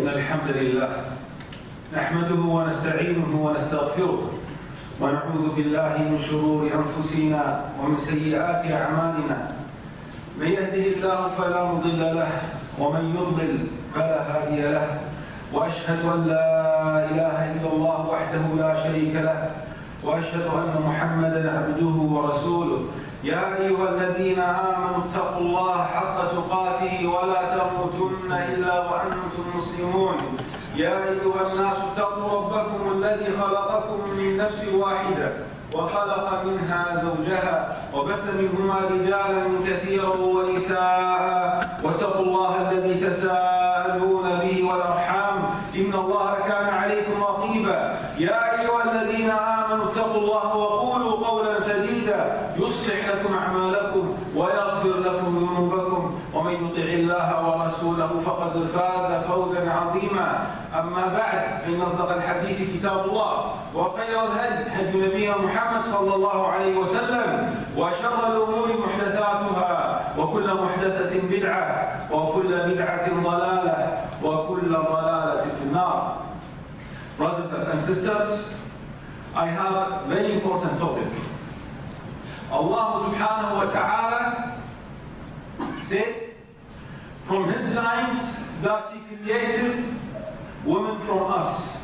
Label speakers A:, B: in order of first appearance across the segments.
A: إن الحمد لله نحمده ونستعينه ونستغفره ونعوذ بالله من شرور أنفسنا ومن سيئات أعمالنا. من يهده الله فلا مضل له ومن يضلل فلا هادي له، وأشهد أن لا إله إلا الله وحده لا شريك له، وأشهد أن محمدًا عبده ورسوله. يا أيها الذين آمنوا اتقوا الله حق تقاته ولا تموتن إلا وأنتم مسلمون. يا أيها الناس اتقوا ربكم الذي خلقكم من نفس واحدة وخلق منها زوجها وبث منهما رجالا كثيرا ونساء، واتقوا الله الذي تساءلون به والأرحام إن الله كان عليكم رقيبا. يا أيها الذين آمنوا اتقوا الله وقولوا قولا سديدا يصلح لكم أعمالكم ويغفر لكم ذنوبكم، ومن يطع الله ورسوله فقد فاز فوزا عظيما. أما بعد، فإن أصدق الحديث كتاب الله، وخير الهدي هدي نبينا محمد صلى الله عليه وسلم، وشر الأمور محدثاتها، وكل محدثة بدعة، وكل بدعة ضلالة، وكل ضلالة في النار. Brothers and sisters, I have a very important topic. Allah subhanahu wa ta'ala said from His signs that He created women from us.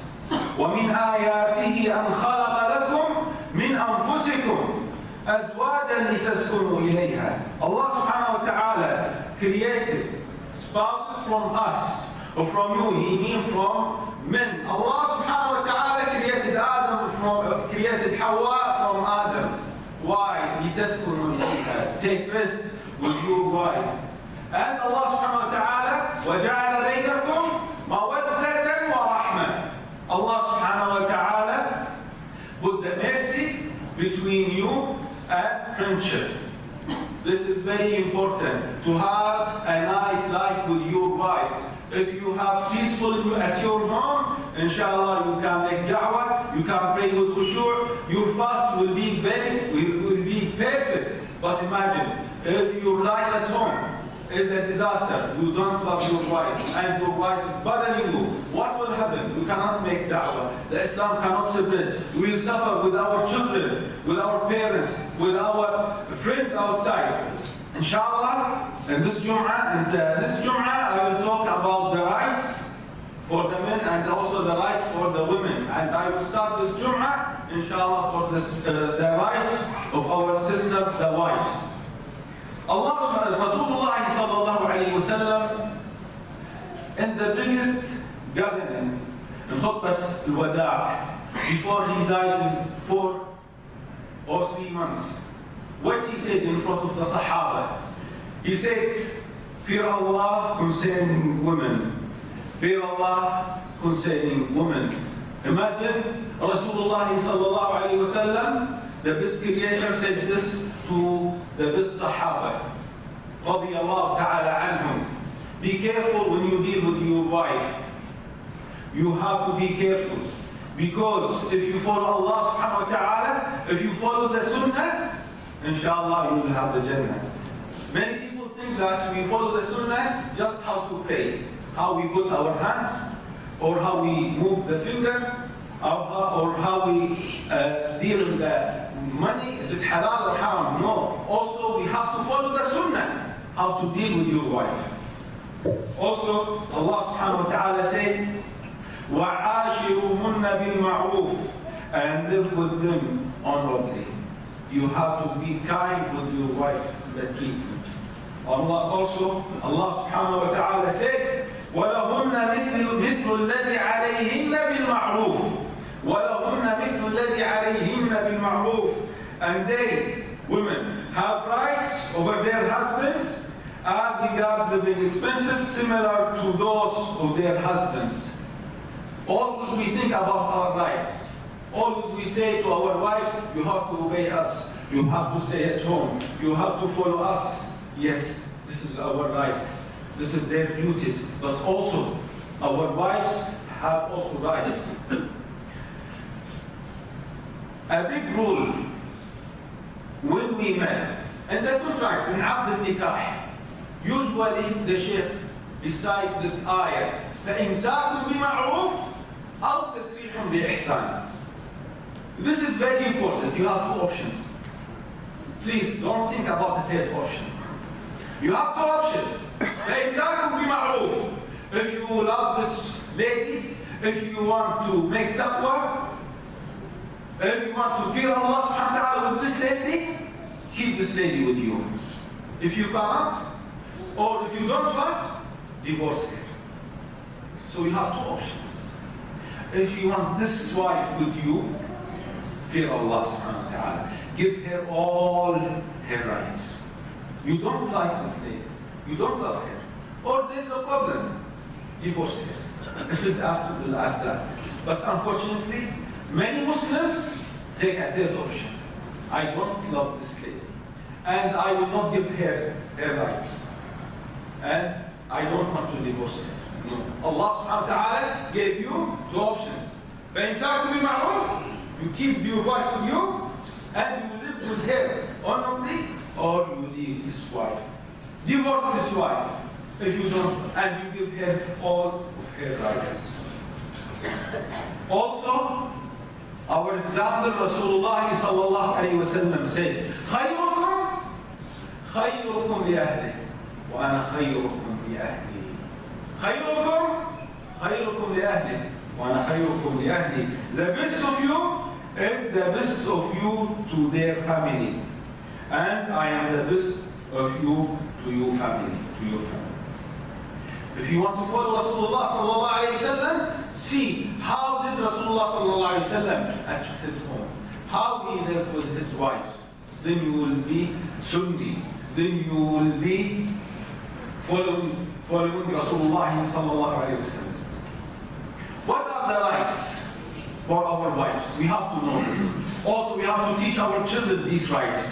A: وَمِنْ آيَاتِهِ أَنْ خَلَقَ لَكُمْ مِنْ أَنفُسِكُمْ أَزْوَاجًا لِتَسْكُنُوا إِلَيْهَا. Allah subhanahu wa ta'ala created spouses from us, or from you, He means from men. Allah subhanahu wa ta'ala created Hawa from Adam. Why? لِتَسْكُنُوا إِلَيْهَا. Take rest with your wife. And Allah subhanahu wa ta'ala وَجَعَلَ بَيْنَكُمْ مَوَدَّةً وَرَحْمَةً. Allah subhanahu wa ta'ala put the mercy between you and friendship. This is very important, to have a nice life with your wife. If you have peaceful at your home, inshallah you can make da'wah, you can pray with khushu', your fast will be perfect. But imagine, if your life at home is a disaster, you don't love your wife, and your wife is bothering you, what will happen? You cannot make da'wah. The Islam cannot spread. We will suffer with our children, with our parents, with our friends outside. Inshallah, in this Jum'ah, I will talk about the rights for the men and also the rights for the women. And I will start this Jum'ah, inshallah, for this, the rights of our sisters, the wives. Rasulullah sallallahu alayhi wa sallam, in the biggest gathering, in Khutbat al-Wada', before he died in 4 or 3 months, what he said in front of the Sahaba, he said, fear Allah concerning women. Fear Allah concerning women. Imagine Rasulullah sallallahu alayhi wa sallam, the best creator, said this to the best Sahaba, radiyallahu ta'ala anhum. Be careful when you deal with your wife. You have to be careful. Because if you follow Allah subhanahu wa ta'ala, if you follow the sunnah, inshallah you will have the Jannah. Many people think that we follow the sunnah just how to pray, how we put our hands, or how we move the finger, or how we deal with the money. Is it halal or haram? No. Also, we have to follow the sunnah, how to deal with your wife. Also, Allah subhanahu wa ta'ala said, وَعَاشِرُهُنَّ بِالْمَعْرُوفِ, and live with them honorably. You have to be kind with your wife. Allah subhanahu wa ta'ala said, وَلَهُنَّ مِثْلُ الَّذِي عَلَيْهِنَّ بِالْمَعْرُوفِ وَلَهُنَّ مِثْلُ الَّذِي عَلَيْهِنَّ بِالْمَعْرُوفِ. And they, women, have rights over their husbands as regards living expenses similar to those of their husbands. Always we think about our rights. Always we say to our wives, you have to obey us. You have to stay at home. You have to follow us. Yes, this is our right. This is their duties. But also, our wives have also rights. A big rule when we met, and the contract in Aqd al-Nikah, usually the Shaykh, besides this ayah, فَإِمْسَاكٌ بِمَعْرُوفٍ أَوْ تَسْرِيحٌ بِإِحْسَانٍ. This is very important. You have 2 options. Please don't think about the 3rd option. You have 2 options. فَإِمْسَاكٌ بِمَعْرُوفٍ. If you love this lady, if you want to make taqwa, if you want to fear Allah subhanahu wa ta'ala with this lady, keep this lady with you. If you cannot, or if you don't want, divorce her. So you have 2 options. If you want this wife with you, fear Allah subhanahu wa ta'ala. Give her all her rights. You don't like this lady, you don't love her, or there's a problem, divorce her. It is as simple as that. But unfortunately, many Muslims take a 3rd option. I don't love this lady, and I will not give her her rights, and I don't want to divorce her. No. Allah subhanahu wa ta'ala gave you 2 options. فَإِمْسَاكٌ بِمَعْرُوفٍ, you keep your wife with you, and you live with her honorably, or you leave this wife. Divorce this wife if you don't, and you give her all of her rights. Also, our example, Rasulullah sallallahu alayhi wa sallam said, خَيْرُكُمْ لِأَهْلِهِ وَأَنَا خَيْرُكُمْ لِأَهْلِي. خَيْرُكُمْ لِأَهْلِهِ وَأَنَا خَيْرُكُمْ لِأَهْلِي. The best of you is the best of you to their family, and I am the best of you to your family, If you want to follow Rasulullah sallallahu alayhi wa sallam, see how did Rasulullah sallallahu alayhi wa sallam at his home, how he lived with his wives. Then you will be Sunni. Then you will be following Rasulullah sallallahu alayhi wa sallam. What are the rights for our wives? We have to know this. Also, we have to teach our children these rights.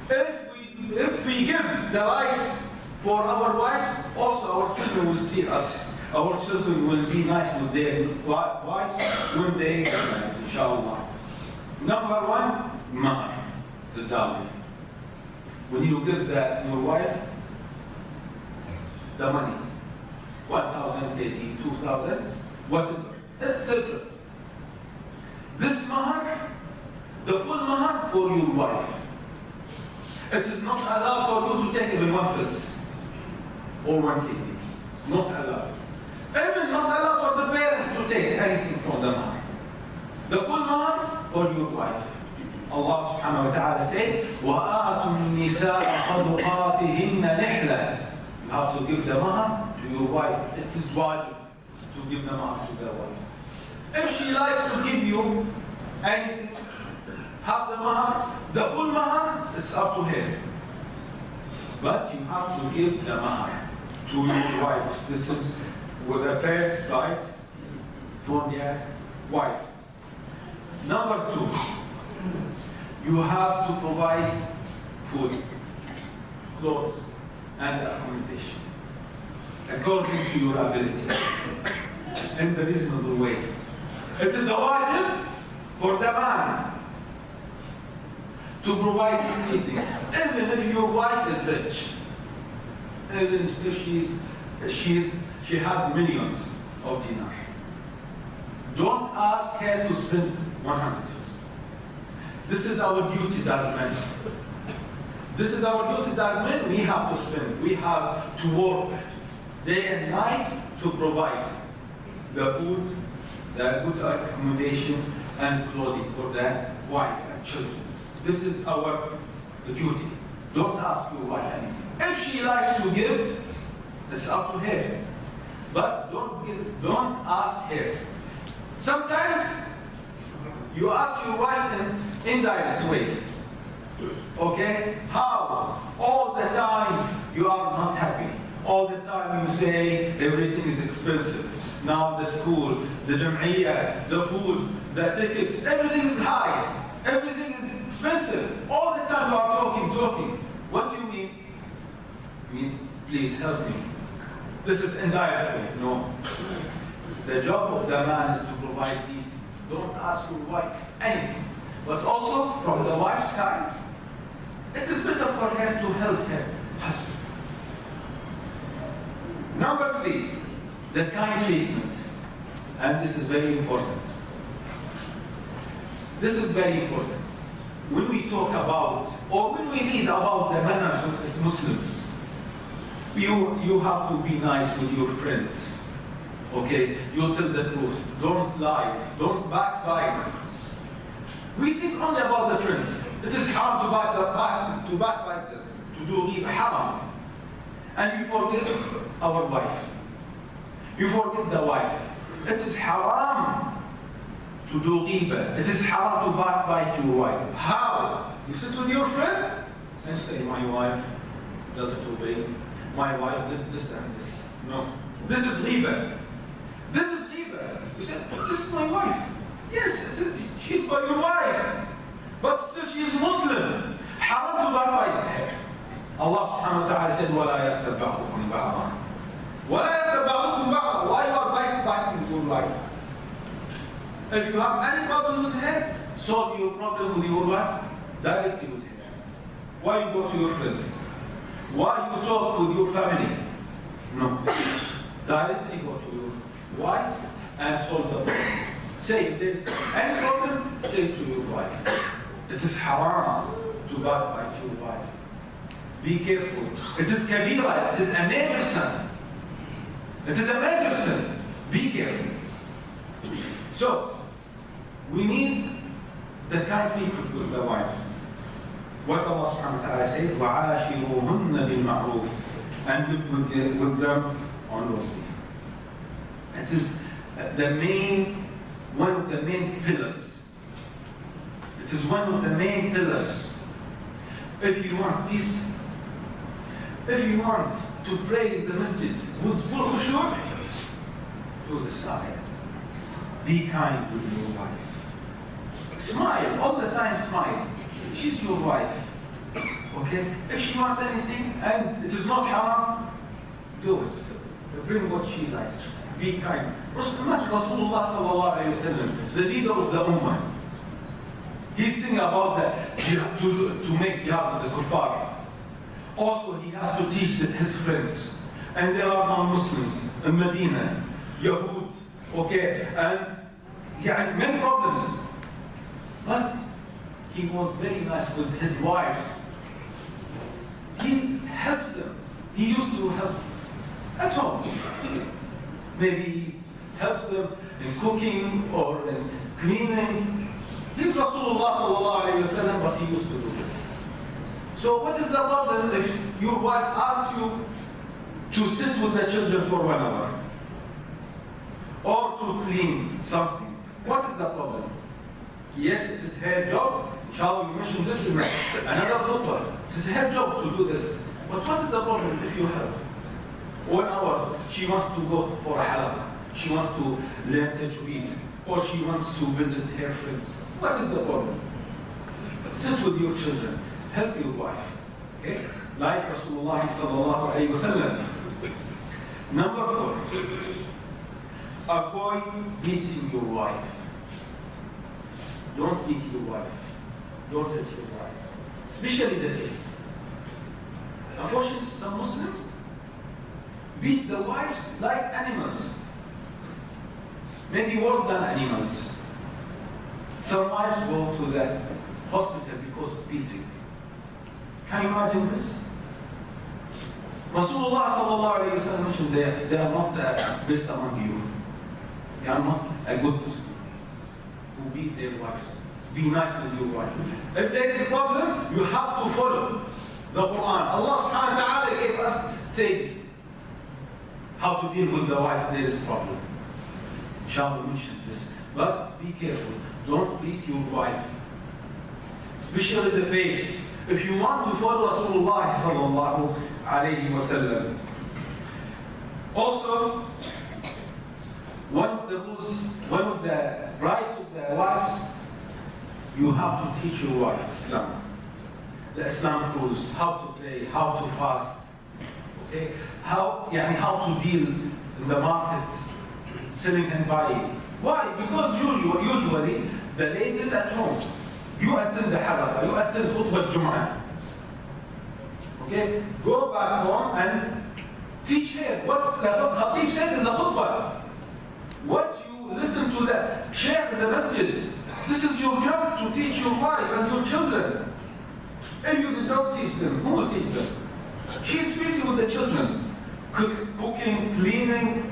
A: If we give the rights for our wives, also our children will see us Our children will be nice with their wives when they get married, inshallah. Number one, mahar, the dowry. When you give your wife the money, 1,000 KD, 2,000, whatever, it's different. This mahar, the full mahar for your wife. It is not allowed for you to take even 1 fils or 1 KD. Not allowed. Even not allowed for the parents to take anything from the mahar. The full mahar for your wife. Allah subhanahu wa ta'ala said, وَآتُوا النِّسَاءَ صَدُقَاتِهِنَّ نِحْلًا. You have to give the mahar to your wife. It is wajib to give the mahar to their wife. If she likes to give you anything, half the mahar, the full mahar, it's up to her. But you have to give the mahar to your wife. This is the first right for your wife. Number two, you have to provide food, clothes, and accommodation according to your ability in the reasonable way. It is a wajib for the man to provide these three things, even if your wife is rich, even if she has millions of dinars. Don't ask her to spend 100 years. This is our duties as men. This is our duties as men. We have to spend. We have to work day and night to provide the food, the good accommodation, and clothing for the wife and children. This is our duty. Don't ask your wife anything. If she likes to give, it's up to her. But don't ask her. Sometimes you ask your wife in indirect way. Okay? How? All the time you are not happy. All the time you say everything is expensive. Now the school, the jam'iyyah, the food, the tickets, everything is high. Everything is expensive. All the time you are talking. What do you mean? You mean, please help me. This is indirect way. No. The job of the man is to provide these things. Don't ask your wife anything. But also, from the wife's side, it is better for her to help her husband. Number three, the kind treatment. And this is very important. This is very important. When we talk about, or when we read about the manners of Muslims, you have to be nice with your friends. Okay? You tell the truth. Don't lie. Don't backbite. We think only about the friends. It is haram to backbite them, to do ghibah, haram. And you forget our wife. You forget the wife. It is haram to do ghibah. It is haram to backbite your wife. How? You sit with your friend and say, my wife doesn't obey. My wife did this and this. No. This is ghibah. This is ghibah. You say, this is my wife. Yes, she's by your wife. But still she is Muslim. Haram to backbite her. Allah subhanahu wa ta'ala said, وَلَا يَغْتَبْ بَعْضُكُمْ بَعْضًا. وَلَا يَغْتَبْ بَعْضُكُمْ بَعْضًا. Why you are backbiting your wife? If you have any problem with her, solve your problem with your wife directly with her. Why you go to your friend? Why you talk with your family? No. Directly go to your wife and solve the problem. Say, if there's any problem, say to your wife. It is haram to backbite your wife. Be careful. It is kabira. It is a major sin. It is a major sin. Be careful. So, we need the kind people with the wife. What Allah subhanahu wa ta'ala said, وَعَاشِرُوهُنَّ بِالْمَعْرُوفِ, and live with them honorably. It is one of the main pillars. It is one of the main pillars. If you want peace, if you want to pray in the masjid with full khushu', do the side. Be kind with your wife. Smile, all the time smile. She's your wife. Okay? If she wants anything and it is not haram, do it. Bring what she likes. be kind. Imagine Rasulullah sallallahu alayhi wa sallam, the leader of the ummah. He's thinking about to make jihad with the kuffar. Also, he has to teach his friends. And there are non-Muslims in Medina, Yahud, okay, and many problems. But he was very nice with his wives. He helps them. He used to help them at home. Maybe he helps them in cooking or in cleaning. He's Rasulullah sallallahu alayhi wa sallam, but he used to do this. So what is the problem if your wife asks you to sit with the children for 1 hour? Or to clean something? What is the problem? Yes, it is her job. Shall we mention this in another khutbah? It is her job to do this. But what is the problem if you help? 1 hour, she wants to go for a halaqah. She wants to learn tajweed. Or she wants to visit her friends. What is the problem? Sit with your children. Help your wife. Okay? Like Rasulullah sallallahu alayhi wa sallam. Number 4. Avoid beating your wife. Don't beat your wife. Don't hit your wife. Especially the face. Unfortunately, some Muslims beat the wives like animals. Maybe worse than animals. Some wives go to the hospital because of beating. Can you imagine this? Rasulullah sallallahu alayhi wa sallam mentioned they are not best among you. They are not a good Muslim who beat their wives. Be nice with your wife. If there is a problem, you have to follow the Quran. Allah subhanahu wa ta'ala gave us stages how to deal with the wife if there is a problem. Shall we mention this? But be careful. Don't beat your wife. Especially the face. If you want to follow Rasulullah sallallahu alayhi wa sallam. Also, one of the rules, one of the rights of the wives, you have to teach your wife Islam. The Islam rules, how to pray, how to fast, okay? How to deal in the market, selling and buying. Why? Because usually the ladies at home, you attend the halaqah, you attend khutbah Jum'ah. Okay? Go back home and teach her what the Khatib said in the khutbah. What you listen to the Shaykh in the masjid. This is your job to teach your wife and your children. If you don't teach them, who will teach them? She is busy with the children. Cooking, cleaning.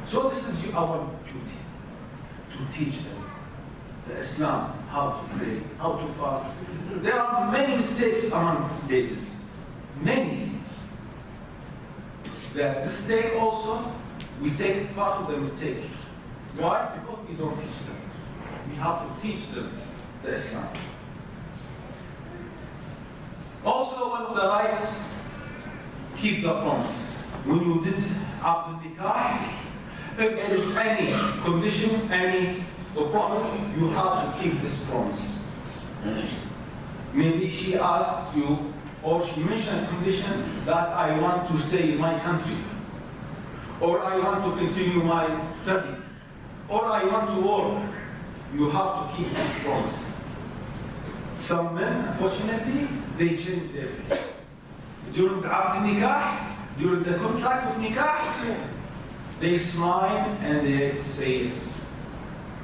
A: So this is our duty. To teach them the Islam, how to pray, how to fast. There are many mistakes among ladies. Many. The mistake also, we take part of the mistake. Why? Because we don't teach them. We have to teach them the Islam. Also, one of the rights, keep the promise. When you did after nikah, if there is any condition, any promise, you have to keep this promise. Maybe she asked you, or she mentioned a condition that I want to stay in my country, or I want to continue my study, or I want to work. You have to keep this promise. Some men, unfortunately, they change their faith. During the Aqd Nikah, during the contract of Nikah, they smile and they say yes.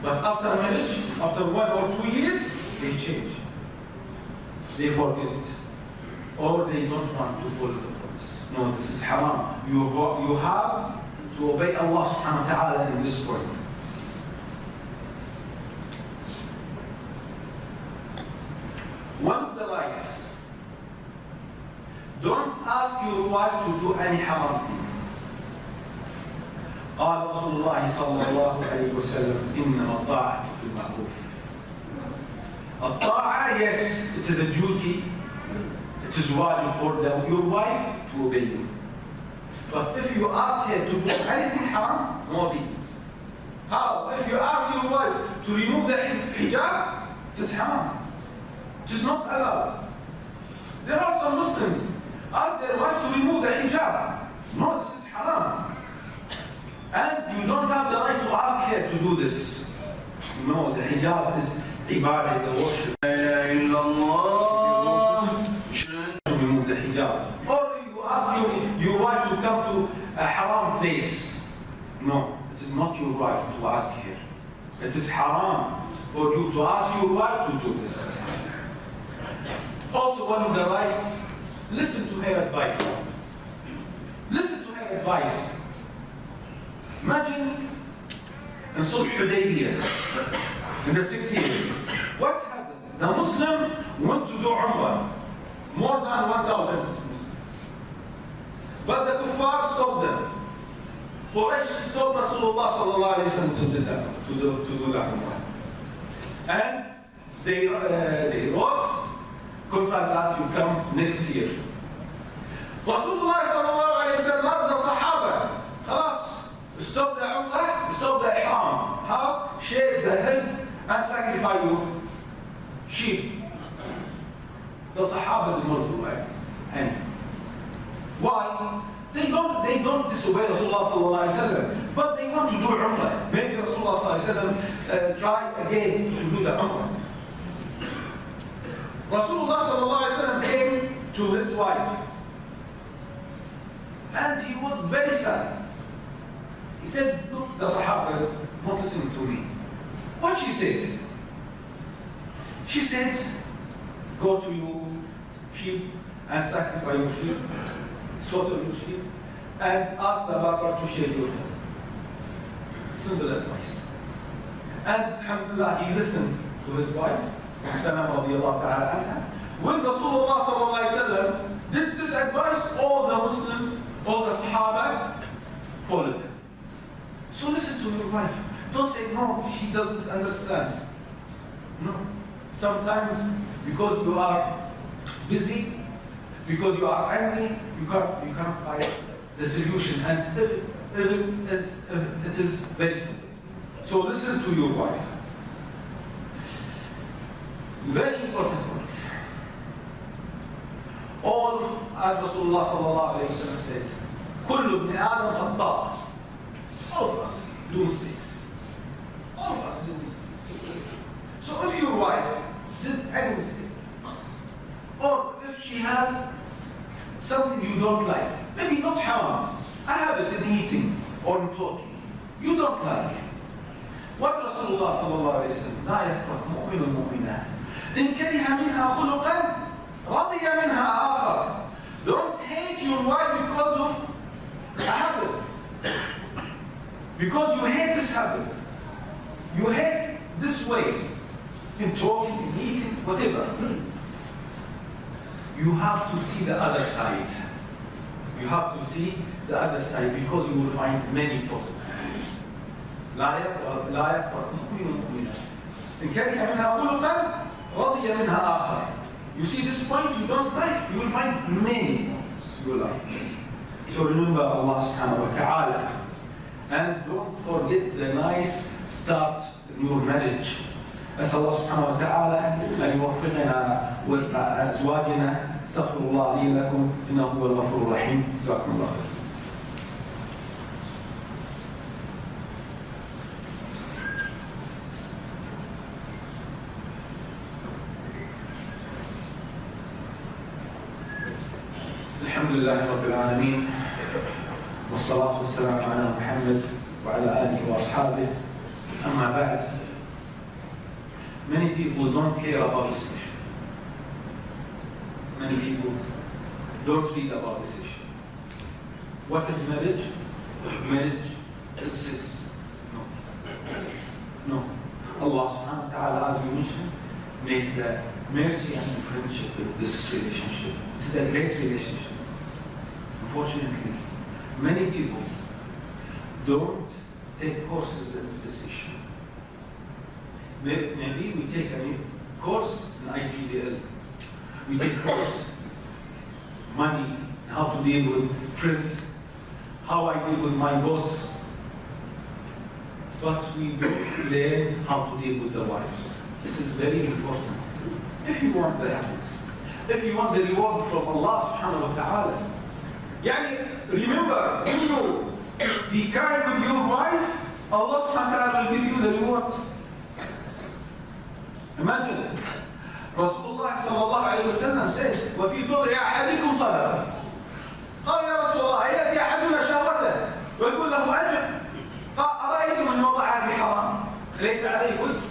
A: But after marriage, after 1 or 2 years, they change. They forget it. Or they don't want to follow the promise. No, this is haram. You have to obey Allah subhanahu wa ta'ala in this point. One of the rights, don't ask your wife to do any haram thing. قال رسول الله صلى الله عليه وسلم إنما الطاعة في المعروف. الطاعة, yes, it is a duty. It is wajib for your wife to obey you. But if you ask her to do anything haram, no obedience. How? If you ask your wife to remove the hijab, it is haram. It is not allowed. There are some Muslims ask their wife to remove the hijab. No, this is haram. And And you don't have the right to ask her to do this. No, the hijab is ibadah, is a worship. Remove the hijab. Or you ask your right to come to a haram place. No, it is not your right to ask her. It is haram for you to ask your wife to do this. Also, one of the rights, listen to her advice. Listen to her advice. Imagine in Sulh Hudaybiyah, in the 6th year, what happened? The Muslim went to do Umrah, more than 1,000 Muslims. But the kuffar stopped them. Quraysh stopped Rasulullah sallallahu alayhi wa sallam to do the Umrah. And they wrote, contract us, you come next year. Rasulullah sallallahu alayhi wa sallam asked the Sahaba, خلاص, stop the Umrah, stop the Ihram. How? Shave the head and sacrifice your sheep. The Sahaba did not do it. And why? They don't disobey Rasulullah sallallahu alayhi wa sallam, but they want to do Umrah. Maybe Rasulullah sallallahu alayhi wa sallam try again to do the Umrah. Rasulullah sallallahu alayhi wa sallam came to his wife, and he was very sad. He said, look, the Sahaba not listening to me. What she said? She said, go to your sheep and sacrifice your sheep, slaughter your sheep, and ask the barber to shave your head. Simple advice. And alhamdulillah, he listened to his wife, Salama radiallahu ta'ala anha. When Rasulullah sallallahu alayhi wa sallam did this advice, all the Muslims, all the Sahaba followed him. So listen to your wife. Don't say, no, she doesn't understand. No. Sometimes, because you are busy, because you are angry, you can't find the solution. And it is very simple. So listen to your wife. Very important point. All, as Rasulullah sallallahu alayhi wa sallam said, كل ابن آدم خطاء. All of us do mistakes. All of us do mistakes. So if your wife did any mistake, or if she has something you don't like, maybe not haram, a habit in eating or in talking, you don't like. What Rasulullah sallallahu alayhi wa sallam, لا يفرق مؤمن مؤمنات إن كره منها خلقا رضي منها آخر. Don't hate your wife because of a habit. Because you hate this habit. You hate this way in talking, in eating, whatever. You have to see the other side. You have to see the other side because you will find many positives. لا يفرق مؤمن مؤمنا إن كره منها خلقا رضي منها آخر. You see this point you don't like, you will find many points you like. So remember Allah subhanahu wa ta'ala. And don't forget the nice start in your marriage. أسأل الله سبحانه وتعالى أن يوفقنا وأزواجنا. استغفر الله لي لكم إنه هو الغفور الرحيم. جزاكم الله خير. الحمد لله رب العالمين والصلاة والسلام على محمد وعلى آله وأصحابه. أما بعد, many people don't care about this issue. Many people don't read about this issue. What is marriage? Marriage is sex. No. Allah subhanahu wa ta'ala, as we mentioned, made the mercy and friendship with this relationship. It is a great relationship. Unfortunately, many people don't take courses in this issue. Maybe we take a course in ICDL. We take course, money, how to deal with friends, how I deal with my boss. But we don't learn how to deal with the wives. This is very important. If you want the happiness, if you want the reward from Allah subhanahu wa ta'ala. Yani, remember, when you be kind with your wife, Allah subhanahu wa ta'ala will give you the reward. Imagine, Rasulullah sallallahu alayhi wa sallam said, وَفِي بُضْعِ أَحَدِكُمْ صَدَقَةٌ. قال يا رسول الله أيأتي أحدنا شهوته ويقول له أجل؟ قال أرأيتم أن وضعها بحرام ليس عليه وزر.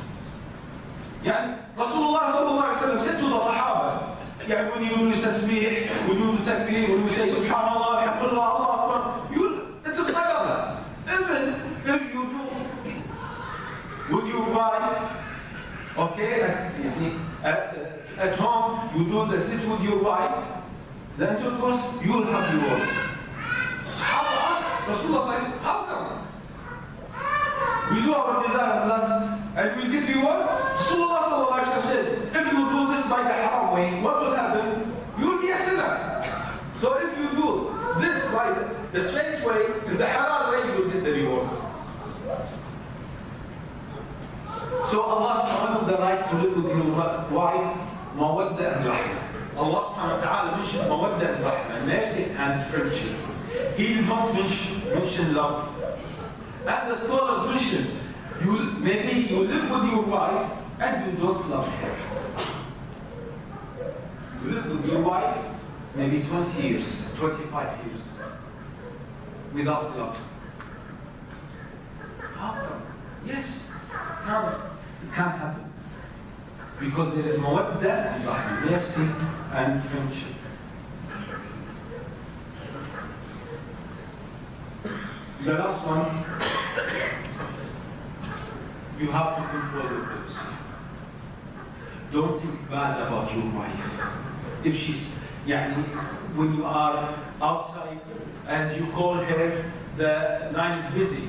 A: يعني رسول الله صلى الله عليه وسلم said to the Sahaba, يعني when you do tasbih, when you do takbir, when you say subhanallah, alhamdulillah, Allah Akbar, it's a sadaqah. Even if you do with your wife, okay, at home, you do the sit with your wife, then of course you will have your work. So Sahaba asked Rasulullah, how come? We do our desire and lust, and we get reward. Rasulullah sallallahu alaihi wasallam said, if you do this by the haram way, what will happen? You will be a sinner. So if you do this by the straight way, in the halal way, you will get the reward. So Allah subhanahu wa ta'ala the right to live with your wife, mawadda and rahmah. Allah subhanahu wa ta'ala mentioned mawadda and rahmah, mercy and friendship. He did not mention love. And the scholars mention, maybe you live with your wife and you don't love her. You live with your wife maybe 20 years, 25 years, without love. How come? Yes, it can't happen. Because there is mawadda and rahmah, mercy and friendship. The last one, you have to control your lips. Don't think bad about your wife. If she's, when you are outside and you call her, the line is busy.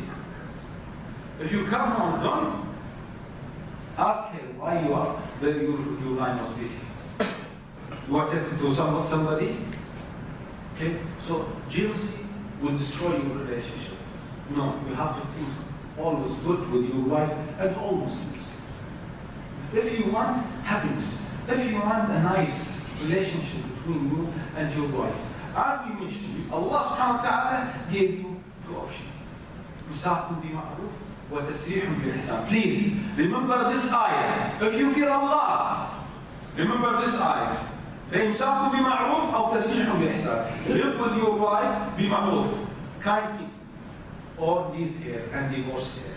A: If you come home, don't ask her why your line was busy. You are talking to somebody? Okay, so jealousy will destroy your relationship. No, you have to think always good with your wife and all Muslims. If you want happiness, if you want a nice relationship between you and your wife, as we mentioned, Allah subhanahu wa ta'ala gave you two options. إمساك بمعروف وتسريح بإحسان. Please remember this ayah. If you fear Allah, remember this ayah. فإمساك بمعروف أو تسريح بإحسان. Live with your wife بمعروف, kindly. Or leave her and divorce her,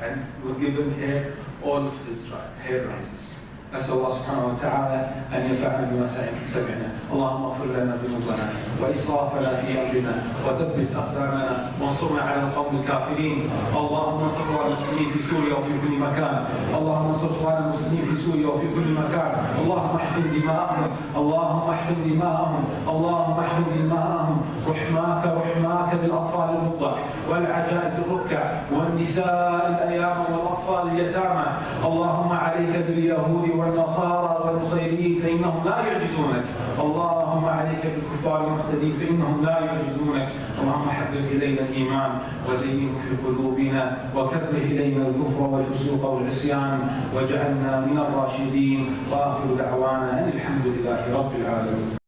A: and will give her all of her rights. نسأل الله سبحانه وتعالى أن ينفعنا بما سمعنا. اللهم اغفر لنا ذنوبنا وإسرافنا في أمرنا وثبت أقدامنا وانصرنا على القوم الكافرين. اللهم انصر إخوان المسلمين في سوريا وفي كل مكان. اللهم انصر إخوان المسلمين في سوريا وفي كل مكان. اللهم احقن دماءهم. اللهم احقن دماءهم. اللهم احقن دماءهم. رحماك بالأطفال الرضع والعجائز الركع والنساء الأيام والأطفال اليتامى. اللهم عليك باليهود والنصارى والنصيريين فإنهم لا يعجزونك. اللهم عليك بالكفار المعتدين فإنهم لا يعجزونك. اللهم حبب إلينا الإيمان وزينه في قلوبنا وكره إلينا الكفر والفسوق والعصيان واجعلنا من الراشدين. وآخر دعوانا أن الحمد لله رب العالمين.